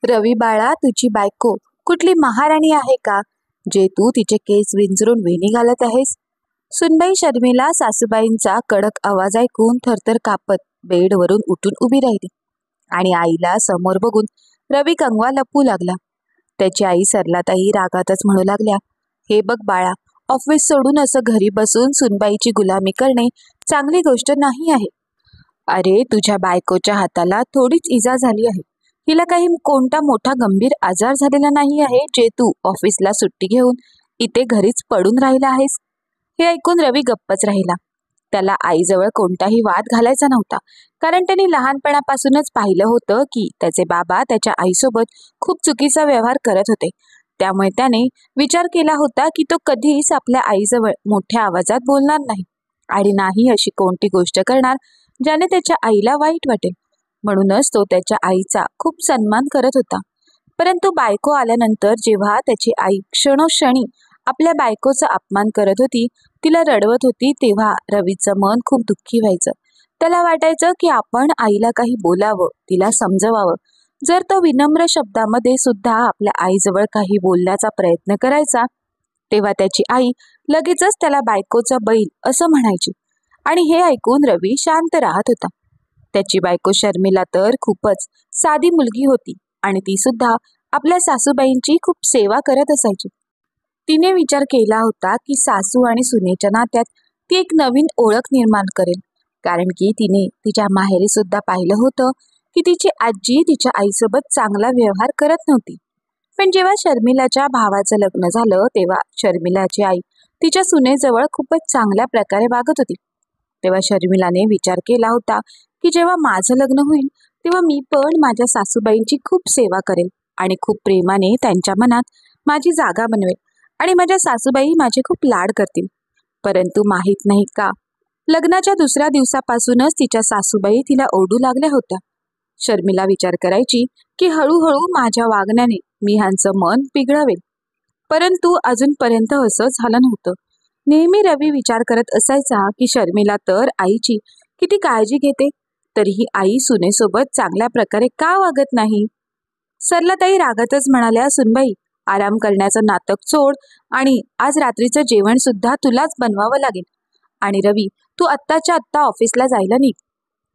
रवी बाळा, तुझी बायको कुठली महाराणी आहे का, जे तू तिचे केस विंचरून वेणी घालत आहेस? सुनबाई शर्मिला सासूबाईंचा कडक आवाज ऐकून थरथर कापत बेडवरून उठून उभी राहिली आणि आईला समोर बघून रवी कंगवा लपू लागला. त्याची आई सरलाताई रागातच म्हणू लागल्या, हे बघ बाळा, ऑफिस सोडून असं घरी बसून सुनबाईची गुलामी करणे चांगली गोष्ट नाही आहे. अरे, तुझ्या बायकोच्या हाताला थोडीच इजा झाली आहे. हिला काही कोणता मोठा गंभीर आजार झालेला नाही आहे, जे तू ऑफिसला सुट्टी घेऊन इथे घरीच पडून राहिला आहेस. हे ऐकून रवी गप्पच राहिला. त्याला आईजवळ कोणताही वाद घालायचा नव्हता, कारण त्यांनी लहानपणापासूनच पाहिलं होतं की त्याचे बाबा त्याच्या आईसोबत खूप चुकीचा व्यवहार करत होते. त्यामुळे त्याने विचार केला होता की तो कधीच आपल्या आईजवळ मोठ्या आवाजात बोलणार नाही आणि नाही अशी कोणती गोष्ट करणार ज्याने त्याच्या आईला वाईट वाटेल. म्हणूनच तो त्याच्या आईचा खूप सन्मान करत होता. परंतु बायको आल्यानंतर जेव्हा त्याची आई क्षणोक्षणी आपल्या बायकोचा अपमान करत होती, तिला रडवत होती, तेव्हा रवीचं मन खूप दुःखी व्हायचं. त्याला वाटायचं की आपण आईला काही बोलावं, तिला समजवावं. जर तो विनम्र शब्दामध्ये सुद्धा आपल्या आईजवळ काही बोलण्याचा प्रयत्न करायचा, तेव्हा त्याची आई लगेचच त्याला बायकोचा बैल असं म्हणायची आणि हे ऐकून रवी शांत राहत होता. त्याची बायको शर्मिला तर खूपच साधी मुलगी होती आणि ती सुद्धा आपल्या सासूबाईंची खूप सेवा करत असायची. तिने विचार केला होता की सासू आणि सुनेच्या नात्यात ती एक नवीन ओळख निर्माण करेल, कारण की तिने तिच्या माहेरी सुद्धा पाहिलं होतं की तिची आजी तिच्या आईसोबत चांगला व्यवहार करत नव्हती. पण जेव्हा शर्मिलाच्या भावाचं लग्न झालं, तेव्हा शर्मिलाची आई तिच्या सुनेजवळ खूपच चांगल्या प्रकारे वागत होती. तेव्हा शर्मिलाने विचार केला होता की जेव्हा माझं लग्न होईल, तेव्हा मी पण माझ्या सासूबाईंची खूप सेवा करेल आणि खूप प्रेमाने त्यांच्या मनात माझी जागा बनवेल आणि माझ्या सासूबाई माझे खूप लाड करतील. परंतु माहित नाही का, लग्नाच्या दुसऱ्या दिवसापासूनच तिच्या सासूबाई तिला ओरडू लागल्या होत्या. शर्मिला विचार करायची की हळूहळू माझ्या वागण्याने मी ह्यांचं मन पिघळवेल, परंतु अजूनपर्यंत असं झालं नव्हतं. नेहमी रवी विचार करत असायचा की शर्मिला तर आईची किती काळजी घेते, तरीही आई सुनेसोबत चांगल्या प्रकारे का वागत नाही. सरलाताई रागातच म्हणाल्या, सुनबाई, आराम करण्याचं नाटक सोड आणि आज रात्रीचं जेवण सुद्धा तुलाच बनवावं लागेल. आणि रवी, तू आत्ताच्या आत्ता ऑफिसला जायला निघ.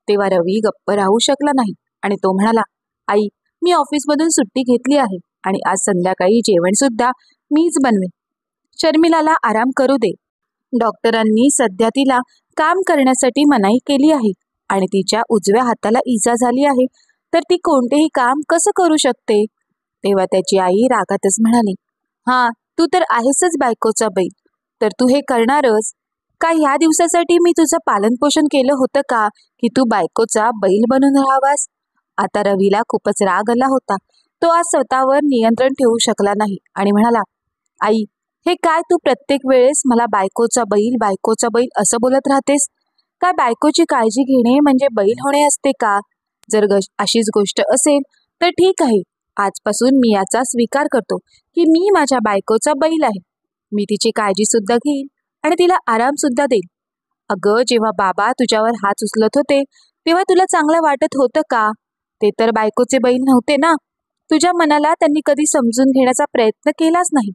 तेव्हा रवी गप्प राहू शकला नाही आणि तो म्हणाला, आई, मी ऑफिसमधून सुट्टी घेतली आहे आणि आज संध्याकाळी जेवण सुद्धा मीच बनवेन. शर्मिलाला आराम करू दे. डॉक्टरांनी सध्या तिला काम करण्यासाठी मनाई केली आहे आणि तिच्या उजव्या हाताला इजा झाली आहे, तर ती कोणतेही काम कसं करू शकते. तेव्हा त्याची आई रागातच म्हणाली, हा, तू तर आहेसच बायकोचा बैल, तर तू हे करणारच का? ह्या दिवसासाठी मी तुझं पालनपोषण केलं होतं का, की तू बायकोचा बैल बनून राहावास? आता रवीला खूपच राग आला होता. तो आज स्वतःवर नियंत्रण ठेवू शकला नाही आणि म्हणाला, आई, हे काय तू प्रत्येक वेळेस मला बायकोचा बैल असं बोलत राहतेस? काय बायकोची काळजी घेणे म्हणजे बैल होणे असते का? जर अशीच गोष्ट असेल तर ठीक आहे. आजपासून मी याचा स्वीकार करतो की मी माझ्या बायकोचा बैल आहे. मी तिची काळजी सुद्धा घेईल आणि तिला आराम सुद्धा देईल. अगं, जेव्हा बाबा तुझ्यावर हात उचलत होते, तेव्हा तुला चांगलं वाटत होतं का? ते तर बायकोचे बैल नव्हते ना. तुझ्या मनाला त्यांनी कधी समजून घेण्याचा प्रयत्न केलाच नाही.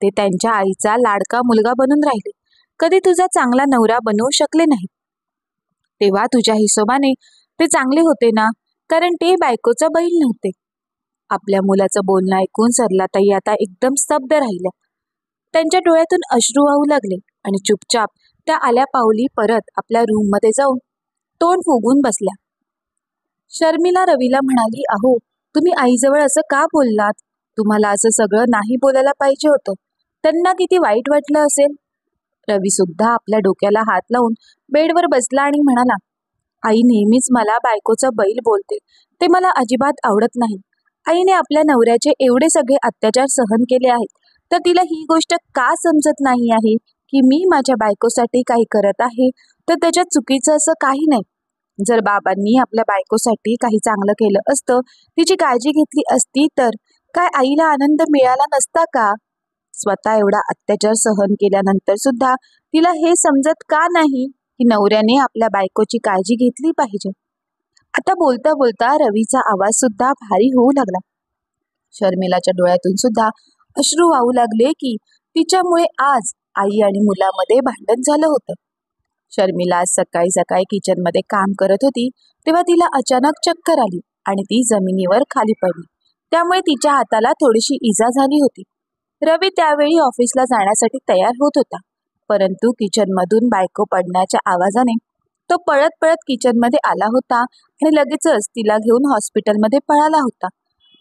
ते त्यांच्या आईचा लाडका मुलगा बनून राहिले, कधी तुझा चांगला नवरा बनवू शकले नाही. तेव्हा तुझ्या हिशोबाने ते चांगले होते ना, कारण ते बायकोचा बैल नव्हते. आपल्या मुलाचं बोलणं ऐकून सरलाताई आता एकदम स्तब्ध राहिल्या. त्यांच्या डोळ्यातून अश्रू वाहू लागले आणि चुपचाप त्या आल्या पावली परत आपल्या रूममध्ये जाऊन तोंड फुगून बसल्या. शर्मिला रवीला म्हणाली, अहो, तुम्ही आईजवळ असं का बोललात? तुम्हाला असं सगळं नाही बोलायला पाहिजे होतं. त्यांना किती वाईट वाटलं असेल. रवी सुद्धा आपल्या डोक्याला हात लावून बेडवर बसला आणि म्हणाला, आई नेहमीच मला बायकोचा बैल बोलते, ते मला अजिबात आवडत नाही. आईने आपल्या नवऱ्याचे एवढे सगळे अत्याचार सहन केले आहेत, तर तिला ही गोष्ट का समजत नाही आहे की मी माझ्या बायकोसाठी काही करत आहे, तर त्याच्यात चुकीचं असं काही नाही. जर बाबांनी आपल्या बायकोसाठी काही चांगलं केलं असतं, तिची काळजी घेतली असती, तर काय आईला आनंद मिळाला नसता का? स्वतः एवढा अत्याचार सहन केल्यानंतर सुद्धा तिला हे समजत का नाही की नवऱ्याने आपल्या बायकोची काळजी घेतली पाहिजे. आता बोलता बोलता रवीचा आवाज सुद्धा भारी होऊ लागला. शर्मिलाच्या डोळ्यातून सुद्धा अश्रू वाहू लागले की तिच्यामुळे आज आई आणि मुलामध्ये भांडण झालं होतं. शर्मिला आज सकाळी सकाळी किचनमध्ये काम करत होती तेव्हा तिला अचानक चक्कर आली आणि ती जमिनीवर खाली पडली. त्यामुळे तिच्या हाताला थोडीशी इजा झाली होती. रवी त्यावेळी ऑफिसला जाण्यासाठी तयार होत होता, परंतु किचनमधून बायको पडण्याच्या आवाजाने तो पळत पळत किचनमध्ये आला होता आणि लगेचच तिला घेऊन हॉस्पिटलमध्ये पळाला होता.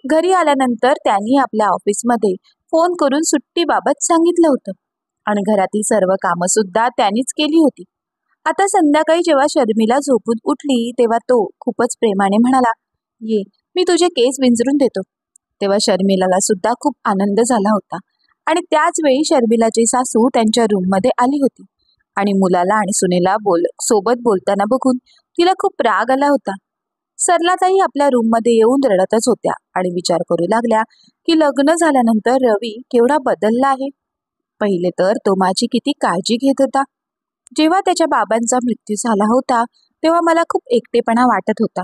घरी आल्यानंतर त्यांनी आपल्या ऑफिसमध्ये फोन करून सुट्टीबाबत सांगितलं होतं आणि घरातील सर्व कामं सुद्धा त्यांनीच केली होती. आता संध्याकाळी जेव्हा शर्मिला झोपून उठली तेव्हा तो खूपच प्रेमाने म्हणाला, "ये, मी तुझे केस विंचरून देतो." तेव्हा शर्मिलाला सुद्धा खूप आनंद झाला होता आणि त्याच वेळी शर्मिलाची सासू त्यांच्या रूममध्ये आली होती आणि मुलाला आणि सुनेला सोबत बोलताना बघून तिला खूप राग आला होता. सरलाताई आपल्या रूममध्ये येऊन रडतच होत्या आणि विचार करू लागल्या की लग्न झाल्यानंतर रवी केवढा बदलला आहे. पहिले तर तो माझी किती काळजी घेत होता. जेव्हा त्याच्या बाबांचा मृत्यू झाला होता तेव्हा मला खूप एकटेपणा वाटत होता,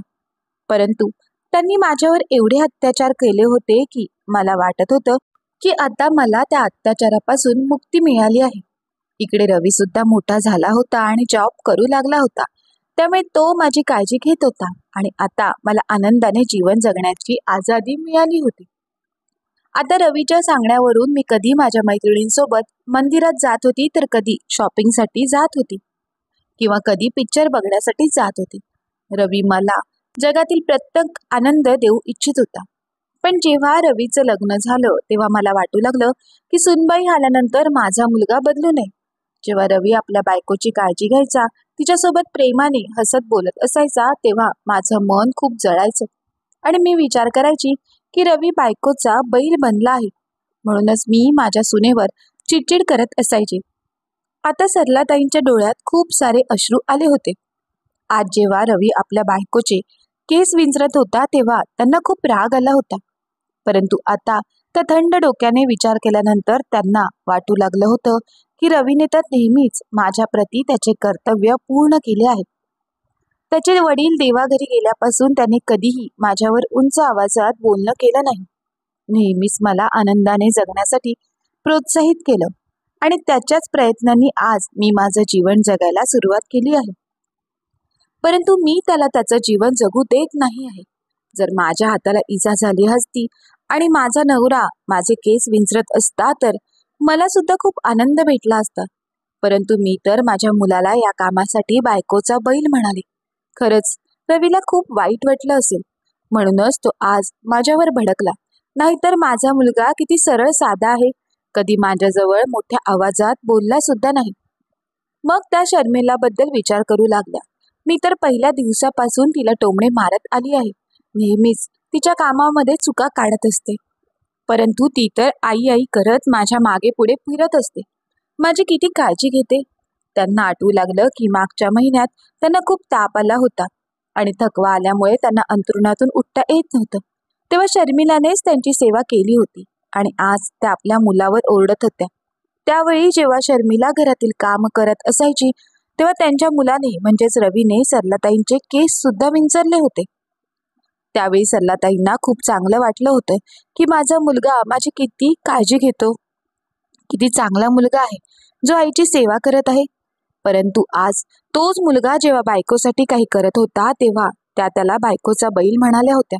परंतु त्यांनी माझ्यावर एवढे अत्याचार केले होते की मला वाटत होतं की आता मला त्या अत्याचारापासून मुक्ती मिळाली आहे. इकडे रवी सुद्धा मोठा झाला होता आणि जॉब करू लागला होता, त्यामुळे तो माझी काळजी घेत होता आणि आता मला आनंदाने जीवन जगण्याची आझादी मिळाली होती. आता रवीच्या सांगण्यावरून मी कधी माझ्या मैत्रिणींसोबत मंदिरात जात होती तर कधी शॉपिंगसाठी जात होती किंवा कधी पिक्चर बघण्यासाठी जात होती. रवी मला जगातील प्रत्येक आनंद देऊ इच्छित होता. पण जेव्हा रवीचं लग्न झालं तेव्हा मला वाटू लागलं की सुनबाई आल्यानंतर माझा मुलगा बदलू नये. जेव्हा रवी आपल्या बायकोची काळजी घ्यायचा, तिच्यासोबत प्रेमाने हसत बोलत असायचा तेव्हा माझं मन खूप जळायचं आणि मी विचार करायची की रवी बायकोचा बैल बनला आहे. म्हणूनच मी माझ्या सुनेवर चिडचिड करत असायचे. आता सरलाताईंच्या डोळ्यात खूप सारे अश्रू आले होते. आज जेव्हा रवी आपल्या बायकोचे केस विंचरत होता तेव्हा त्यांना खूप राग आला होता, परंतु आता त्या थंड डोक्याने विचार केल्यानंतर त्यांना वाटू लागलं होतं की रवीने तर नेहमीच माझ्या प्रती त्याचे कर्तव्य पूर्ण केले आहे. त्याचे वडील देवाघरी गेल्यापासून त्याने कधीही माझ्यावर उंच आवाजात बोलणं केलं नाही. नेहमीच मला आनंदाने जगण्यासाठी प्रोत्साहित केलं आणि त्याच्याच प्रयत्नांनी आज मी माझं जीवन जगायला सुरुवात केली आहे. परंतु मी त्याला त्याचं जीवन जगू देत नाही आहे. जर माझ्या हाताला इजा झाली असती आणि माझा नवरा माझे केस विंचरत असता तर मला सुद्धा खूप आनंद भेटला असता, परंतु मी तर माझ्या मुलाला या कामासाठी बायकोचा बैल म्हणाले. खरंच रवीला खूप वाईट वाटलं असेल, म्हणूनच तो आज माझ्यावर भडकला. नाहीतर माझा मुलगा किती सरळ साधा आहे, कधी माझ्याजवळ मोठ्या आवाजात बोलला सुद्धा नाही. मग त्या शर्मिलाबद्दल विचार करू लागल्या. मी तर पहिल्या दिवसापासून तिला टोमणे मारत आली आहे. नेहमीच तिच्या कामामध्ये चुका काढत असते, परंतु ती तर आई आई करत माझ्या मागे पुढे फिरत असते. माझी किती काळजी घेते. त्यांना आठवू लागलं की मागच्या महिन्यात त्यांना खूप ताप आला होता आणि थकवा आल्यामुळे त्यांना अंथरुणातून उठता येत नव्हतं. तेव्हा शर्मिलानेच त्यांची सेवा केली होती आणि आज त्या आपल्या मुलावर ओरडत होत्या. त्यावेळी जेव्हा शर्मिला घरातील काम करत असायची तेव्हा त्यांच्या मुलाने म्हणजेच रवीने सरलाताईंचे केस सुद्धा विंचरले होते. त्यावेळी सरलाताईंना खूप चांगलं वाटलं होतं की माझा मुलगा माझी किती काळजी घेतो, किती चांगला मुलगा आहे जो आईची सेवा करत आहे. परंतु आज तोच मुलगा जेव्हा बायकोसाठी काही करत होता तेव्हा त्याला बायकोचा बैल म्हणाल्या होत्या.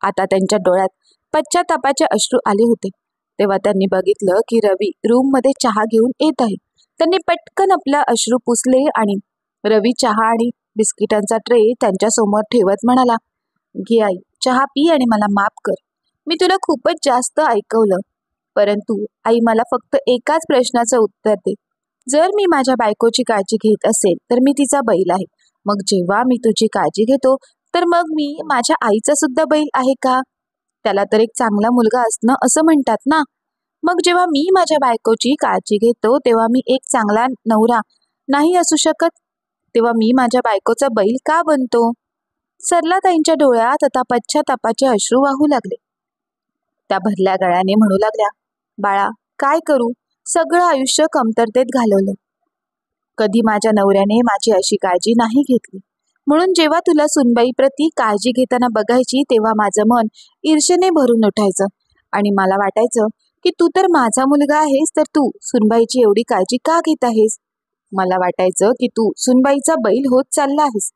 आता त्यांच्या डोळ्यात पश्चातापाचे अश्रू आले होते. तेव्हा त्यांनी बघितलं की रवी रूम मध्ये चहा घेऊन येत आहे. त्यांनी पटकन आपला अश्रू पुसले आणि रवी चहा आणि बिस्किटांचा ट्रे त्यांच्या समोर ठेवत म्हणाला, "घे आई, चहा पी आणि मला माफ कर. मी तुला खूपच जास्त ऐकवलं, परंतु आई मला फक्त एकाच प्रश्नाचं उत्तर दे. जर मी माझ्या बायकोची काळजी घेत असेल तर मी तिचा बैल आहे. मग जेव्हा मी तुझी काळजी घेतो तर मग मी माझ्या आईचा सुद्धा बैल आहे का? त्याला तर एक चांगला मुलगा असणं असं म्हणतात ना. मग जेव्हा मी माझ्या बायकोची काळजी घेतो तेव्हा मी एक चांगला नवरा नाही असू शकत, तेव्हा मी माझ्या बायकोचा बैल का बनतो?" सरलाताईंच्या डोळ्यात आता पश्चातापाचे अश्रू वाहू लागले. त्या भरल्या गळ्याने म्हणू लागल्या, "बाळा, काय करू, सगळं आयुष्य कमतरतेत घालवलं. कधी माझ्या नवऱ्याने माझी अशी काळजी नाही घेतली, म्हणून जेव्हा तुला सुनबाई प्रती काळजी घेताना बघायची तेव्हा माझं मन ईर्षेने भरून उठायचं आणि मला वाटायचं की तू तर माझा मुलगा आहेस, तर तू सुनबाईची एवढी काळजी का घेत आहेस? मला वाटायचं की तू सुनबाईचा बैल होत चालला आहेस,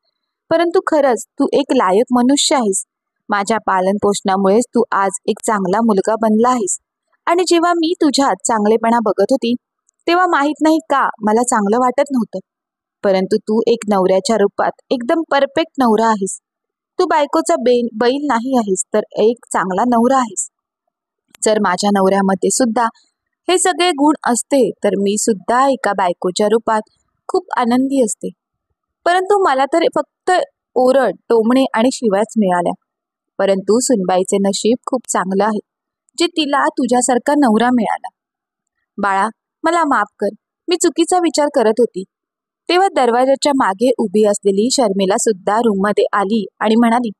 परंतु खरंच तू एक लायक मनुष्य आहेस. माझ्या पालन पोषणामुळेच तू आज एक चांगला मुलगा बनला आहेस. आणि जेव्हा मी तुझ्यात चांगलेपणा बघत होती, तेव्हा माहित नाही का मला चांगलं वाटत नव्हतं. परंतु तू एक नवऱ्याच्या रूपात एकदम परफेक्ट नवरा आहेस. तू बायकोचा बैल नाही आहेस, तर एक चांगला नवरा आहेस. जर माझ्या नवऱ्यामध्ये सुद्धा हे सगळे गुण असते, तर मी सुद्धा एका बायकोच्या रूपात खूप आनंदी असते. परंतु मला तर फक्त ओरड, टोमणे आणि शिव्याच मिळाल्या. परंतु सुनबाईचे नशीब खूप चांगलं आहे, जे तिला तुझ्यासारखा नवरा मिळाला. बाळा, मला माफ कर, मी चुकीचा विचार करत होती. तेव्हा दरवाजाच्या मागे उभी असलेली शर्मिला सुद्धा रूममध्ये आली आणि म्हणाली,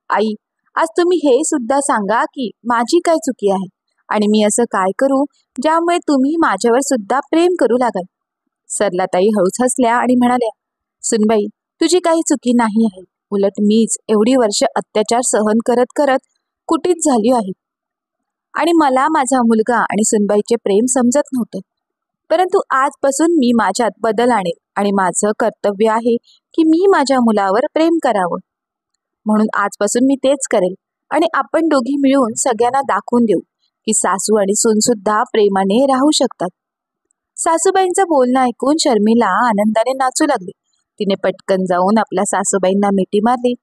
आई, आज तुम्ही हे सुद्धा सांगा की माझी काय चुकी आहे आणि मी असं काय करू ज्यामुळे तुम्ही माझ्यावर सुद्धा प्रेम करू लागाल. सरलाताई हळूच हसल्या आणि म्हणाल्या, सुनबाई, तुझी काही चुकी नाही आहे. उलट मीच एवढी वर्ष अत्याचार सहन करत करत कुटीत झाली आहे आणि मला माझा मुलगा आणि सुनबाईचे प्रेम समजत नव्हतं. परंतु आजपासून मी माझ्यात बदल आणेल आणि माझं कर्तव्य आहे की मी माझ्या मुलावर प्रेम करावं. म्हणून आजपासून मी तेच करेल आणि आपण दोघी मिळून सगळ्यांना दाखवून देऊ की सासू आणि सून सुद्धा प्रेमाने राहू शकतात. सासूबाईंचं बोलणं ऐकून शर्मिला आनंदाने नाचू लागली. तिने पटकन जाऊन आपल्या सासूबाईंना मिठी मारली.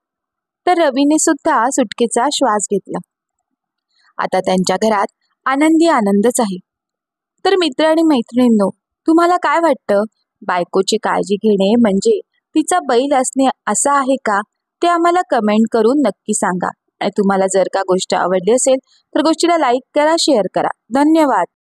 तर रवीने सुद्धा सुटकेचा श्वास घेतला. आता त्यांच्या घरात आनंदी आनंदच आहे. तर मित्र आणि मैत्रिणींनो, तुम्हाला काय वाटतं? बायकोची काळजी घेणे म्हणजे तिचा बैल असणे असं आहे का? ते आम्हाला कमेंट करून नक्की सांगा. आणि तुम्हाला जर का गोष्ट आवडली असेल तर गोष्टीला लाईक करा, शेअर करा. धन्यवाद.